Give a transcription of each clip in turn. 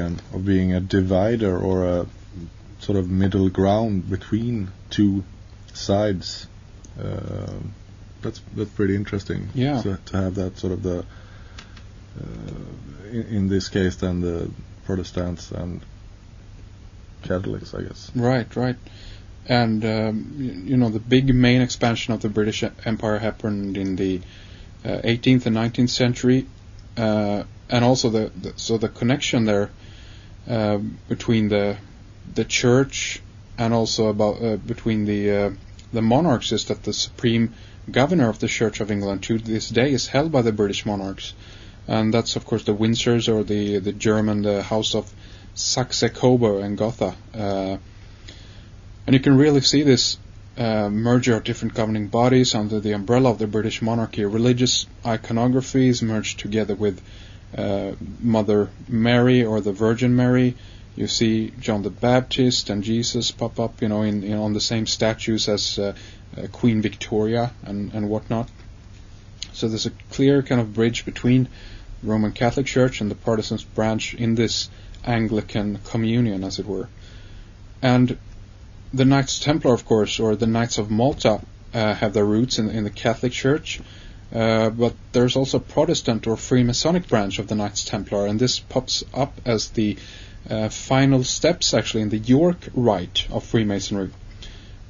of being a divider or a sort of middle ground between two sides. That's pretty interesting. Yeah. To have that sort of the in this case then the Protestants and Catholics, I guess. Right. And the big main expansion of the British Empire happened in the 18th and 19th century, and also the connection there between the church and also about between the monarchs is that the supreme governor of the Church of England to this day is held by the British monarchs, and that's of course the Windsors, or the German, the House of Saxe-Coburg and Gotha. And you can really see this merger of different governing bodies under the umbrella of the British monarchy. Religious iconography is merged together with Mother Mary or the Virgin Mary. You see John the Baptist and Jesus pop up, on the same statues as Queen Victoria and whatnot. So there's a clear kind of bridge between the Roman Catholic Church and the Protestant branch in this Anglican communion, as it were. And the Knights Templar, of course, or the Knights of Malta, have their roots in the Catholic Church, but there's also a Protestant or Freemasonic branch of the Knights Templar, and this pops up as the final steps, actually, in the York Rite of Freemasonry,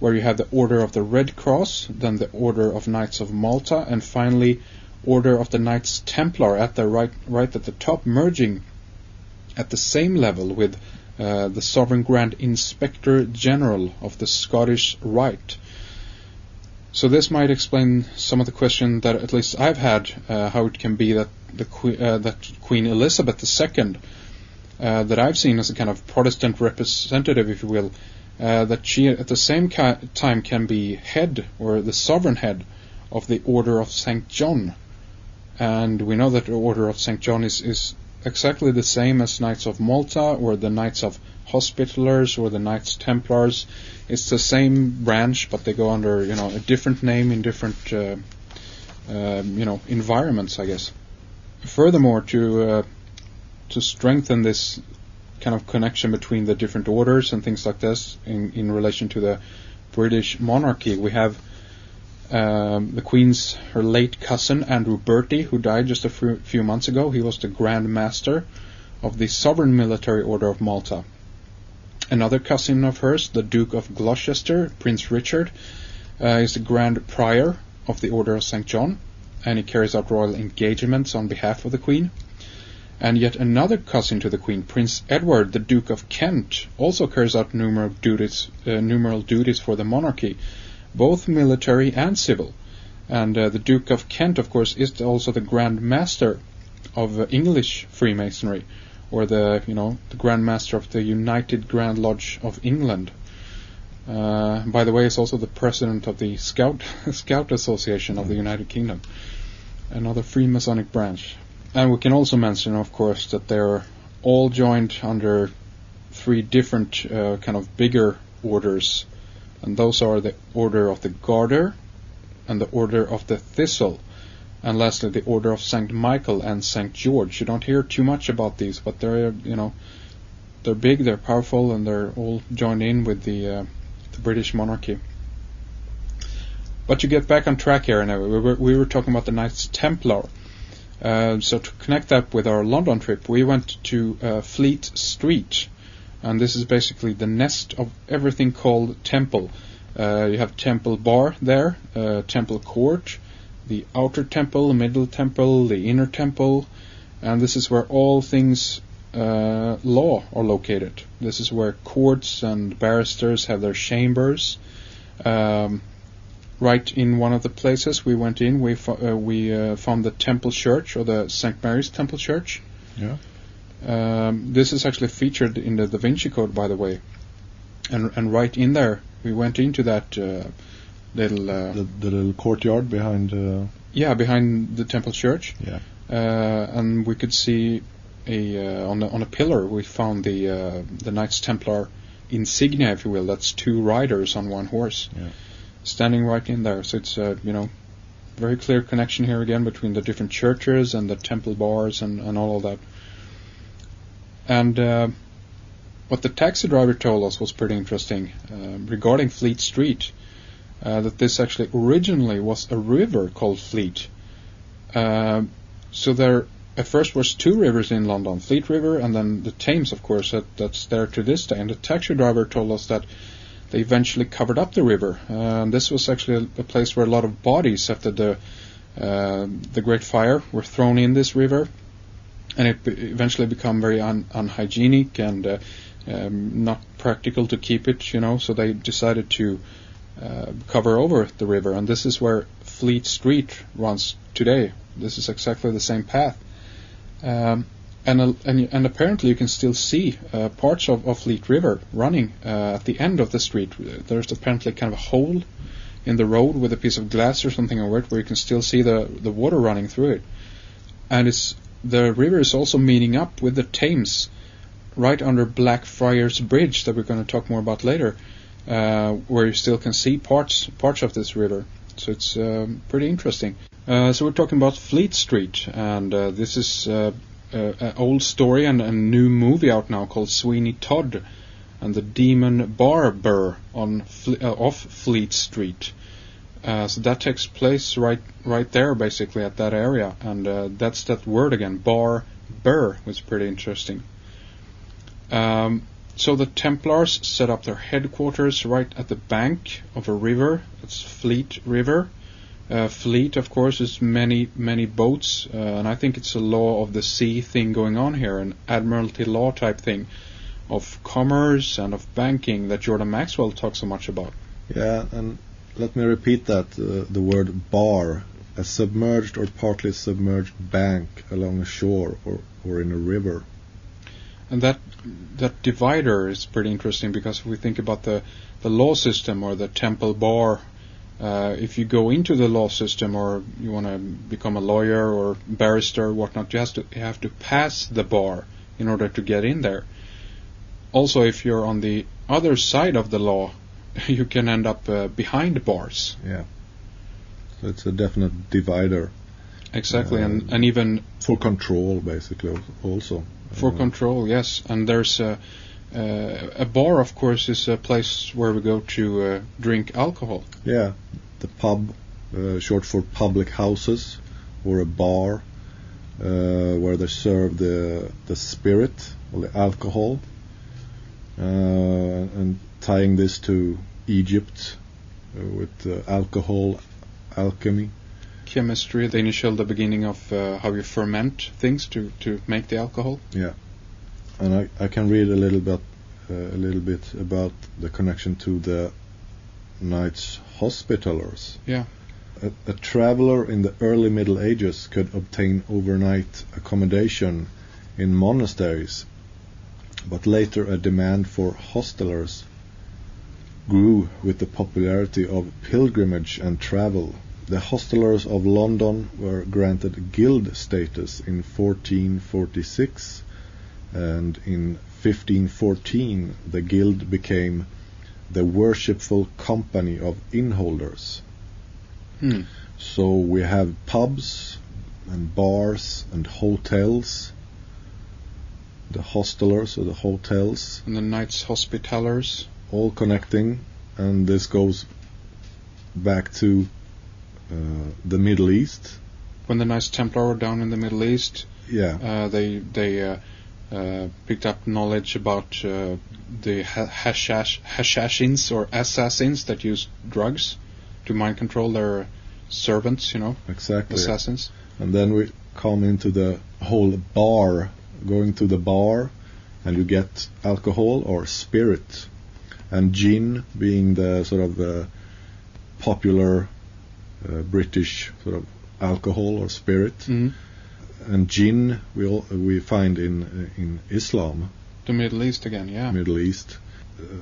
where you have the Order of the Red Cross, then the Order of Knights of Malta, and finally Order of the Knights Templar at the right at the top, merging at the same level with the Sovereign Grand Inspector General of the Scottish Rite. So this might explain some of the question that at least I've had, how it can be that that Queen Elizabeth II, that I've seen as a kind of Protestant representative, if you will, that she at the same time can be head, or the sovereign head, of the Order of St. John. And we know that the Order of St. John is exactly the same as Knights of Malta, or the Knights of Hospitallers, or the Knights Templars. It's the same branch, but they go under a different name in different environments, I guess. Furthermore, to strengthen this kind of connection between the different orders and things like this in relation to the British monarchy, we have the Queen's, her late cousin Andrew Bertie, who died just a few months ago. He was the Grand Master of the Sovereign Military Order of Malta. Another cousin of hers, the Duke of Gloucester, Prince Richard, is the Grand Prior of the Order of St. John, and he carries out royal engagements on behalf of the Queen. And yet another cousin to the Queen, Prince Edward, the Duke of Kent, also carries out numerous duties for the monarchy, both military and civil. And the Duke of Kent, of course, is also the Grand Master of English Freemasonry, or the Grand Master of the United Grand Lodge of England. By the way, he's also the president of the Scout Association of the United Kingdom, another Freemasonic branch. And we can also mention, of course, that they're all joined under three different kind of bigger orders, and those are the Order of the Garter, and the Order of the Thistle, and lastly the Order of St. Michael and St. George. You don't hear too much about these, but they're big, they're powerful, and they're all joined in with the British monarchy. But to get back on track here, we were talking about the Knights Templar. So to connect that with our London trip, we went to Fleet Street, and this is basically the nest of everything called Temple. You have Temple Bar there, Temple Court, the Outer Temple, the Middle Temple, the Inner Temple, and this is where all things law are located. This is where courts and barristers have their chambers. Right in one of the places we went in, we found the Temple Church, or the St. Mary's Temple Church. Yeah. This is actually featured in the Da Vinci Code, by the way. And right in there, we went into that little... the little courtyard behind... behind the Temple Church. Yeah. And we could see on a pillar, we found the Knights Templar insignia, if you will. That's two riders on one horse. Yeah. Standing right in there. So it's very clear connection here again between the different churches and the temple bars and all of that. And what the taxi driver told us was pretty interesting regarding Fleet Street, that this actually originally was a river called Fleet. So there at first was two rivers in London, Fleet River and then the Thames, of course, that's there to this day. And the taxi driver told us that they eventually covered up the river. This was actually a place where a lot of bodies after the Great Fire were thrown in this river, and it eventually became very unhygienic and not practical to keep it, so they decided to cover over the river, and this is where Fleet Street runs today. This is exactly the same path. And apparently you can still see parts of Fleet River running at the end of the street. There's apparently kind of a hole in the road with a piece of glass or something over it where you can still see the water running through it. And the river is also meeting up with the Thames right under Blackfriars Bridge that we're going to talk more about later, where you still can see parts of this river. So it's pretty interesting. So we're talking about Fleet Street, and this is an old story and a new movie out now called Sweeney Todd and the Demon Barber off Fleet Street. So that takes place right there, basically at that area, and that's that word again, barber, was pretty interesting. So the Templars set up their headquarters right at the bank of a river. It's Fleet River. Fleet, of course, is many boats, and I think it's a law of the sea thing going on here, an admiralty law type thing of commerce and of banking that Jordan Maxwell talks so much about. Yeah, and let me repeat that, the word bar, a submerged or partly submerged bank along a shore or in a river. And that divider is pretty interesting, because if we think about the law system or the temple bar, if you go into the law system or you want to become a lawyer or barrister or whatnot, you have to pass the bar in order to get in there. Also, if you're on the other side of the law, you can end up behind bars. Yeah. So it's a definite divider. Exactly, and even for control, basically, also. For control, yes. And there's a bar, of course, is a place where we go to drink alcohol. Yeah, the pub, short for public houses, or a bar, where they serve the spirit or the alcohol, and tying this to Egypt with alcohol, alchemy. Chemistry, the beginning of how you ferment things to make the alcohol. Yeah, and I can read a little bit about the connection to the Knights Hospitallers. Yeah. A traveler in the early Middle Ages could obtain overnight accommodation in monasteries, but later a demand for hostelers grew with the popularity of pilgrimage and travel. The hostelers of London were granted guild status in 1446, and in 1514 the guild became the worshipful company of innholders. So we have pubs and bars and hotels, the hostelers or the hotels, and the Knights Hospitallers, all connecting, and this goes back to the Middle East. When the Knights Templar were down in the Middle East, they picked up knowledge about the Hashashins or assassins that used drugs to mind control their servants, Exactly. Assassins. And then we come into the whole bar, going to the bar, and you get alcohol or spirit, and gin being the sort of popular British sort of alcohol or spirit. Mm-hmm. And gin we find in Islam. The Middle East again, yeah. Middle East,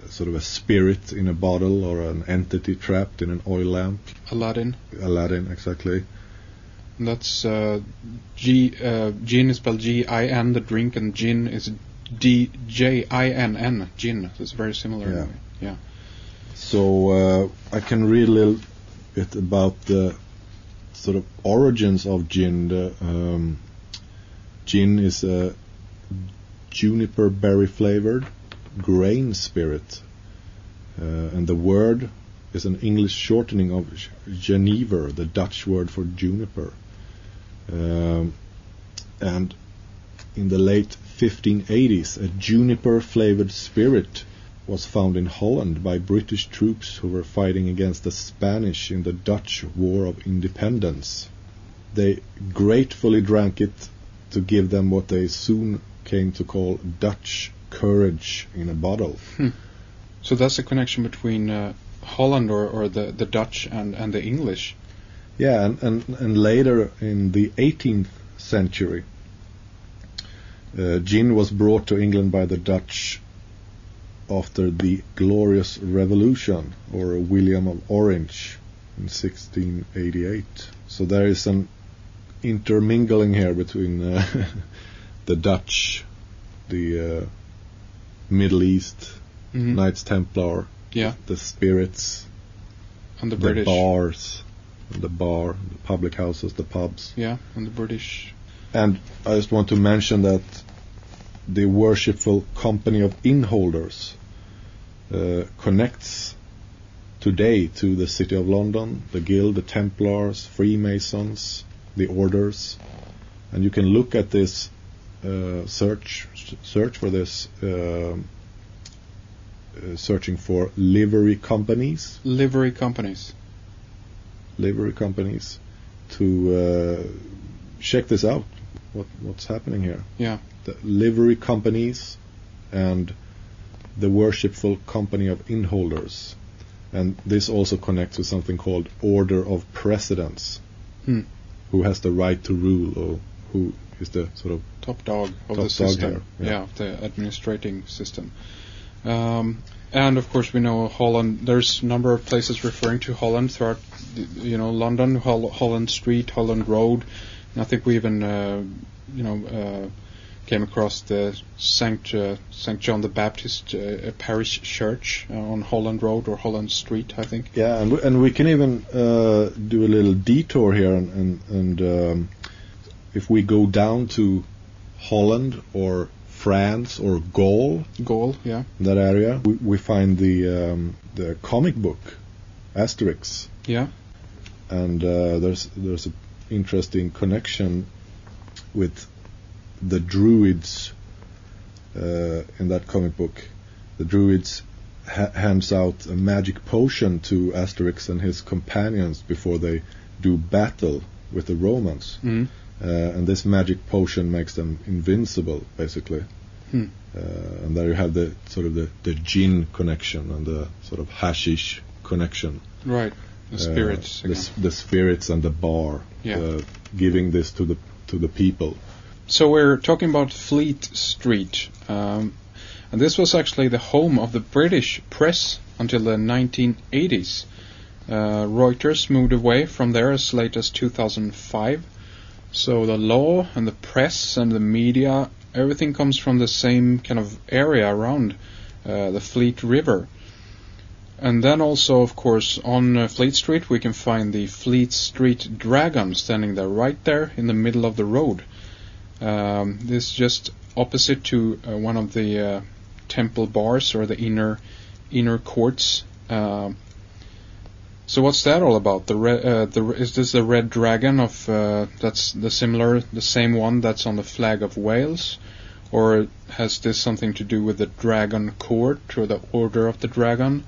sort of a spirit in a bottle or an entity trapped in an oil lamp. Aladdin, exactly. And that's gin is spelled G-I-N, the drink, and gin is D-J-I-N-N, gin. It's very similar. Yeah. So I can read a little bit about the sort of origins of gin. Gin is juniper berry flavored grain spirit, and the word is an English shortening of Genever, the Dutch word for juniper. And in the late 1580s, a juniper flavored spirit was found in Holland by British troops who were fighting against the Spanish in the Dutch War of Independence. They gratefully drank it to give them what they soon came to call Dutch courage in a bottle. So that's a connection between Holland or the Dutch and the English. Yeah, and later in the 18th century, gin was brought to England by the Dutch after the Glorious Revolution, or William of Orange, in 1688. So there is an intermingling here between the Dutch, the Middle East, Knights Templar, the spirits, and the British, bars, and the public houses, the pubs. Yeah, and the British. And I just want to mention that the Worshipful Company of Innholders connects today to the City of London, the Guild, the Templars, Freemasons, the Orders, and you can look at this, search for this, searching for livery companies to check this out. What's happening here? Yeah, the livery companies and the Worshipful Company of Innholders, and this also connects with something called Order of Presidents, who has the right to rule, or who is the sort of top dog of the system. Yeah, the administrating system. And of course we know Holland. There's a number of places referring to Holland throughout, London, Holland Street, Holland Road. And I think we even, came across the Saint John the Baptist parish church on Holland Road or Holland Street, I think. Yeah, and we can even do a little detour here, and if we go down to Holland or France or Gaul, yeah, that area, we find the comic book Asterix. Yeah, and there's an interesting connection with the Druids in that comic book. The Druids hands out a magic potion to Asterix and his companions before they do battle with the Romans. And this magic potion makes them invincible, basically. And there you have the sort of the gin connection and the sort of hashish connection. Right, the spirits. The spirits and the bar, giving this to the people. So we're talking about Fleet Street, and this was actually the home of the British press until the 1980s. Reuters moved away from there as late as 2005. So the law and the press and the media, everything comes from the same kind of area around the Fleet River. And then also, of course, on Fleet Street we can find the Fleet Street Dragon standing there, right there in the middle of the road. This is just opposite to one of the temple bars, or the inner courts. So what's that all about? Is this the red dragon of that's the same one that's on the flag of Wales, or has this something to do with the Dragon Court or the Order of the Dragon?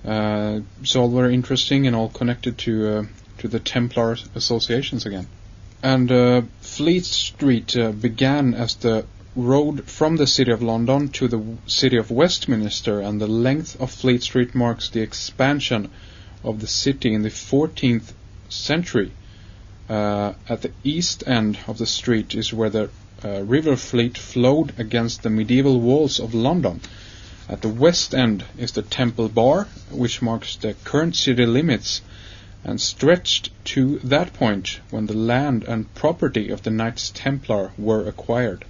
It's all very interesting and all connected to the Templar associations again. And Fleet Street began as the road from the City of London to the City of Westminster, and the length of Fleet Street marks the expansion of the city in the 14th century. At the east end of the street is where the River Fleet flowed against the medieval walls of London. At the west end is the Temple Bar, which marks the current city limits, and stretched to that point when the land and property of the Knights Templar were acquired.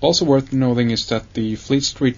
Also worth noting is that the Fleet Street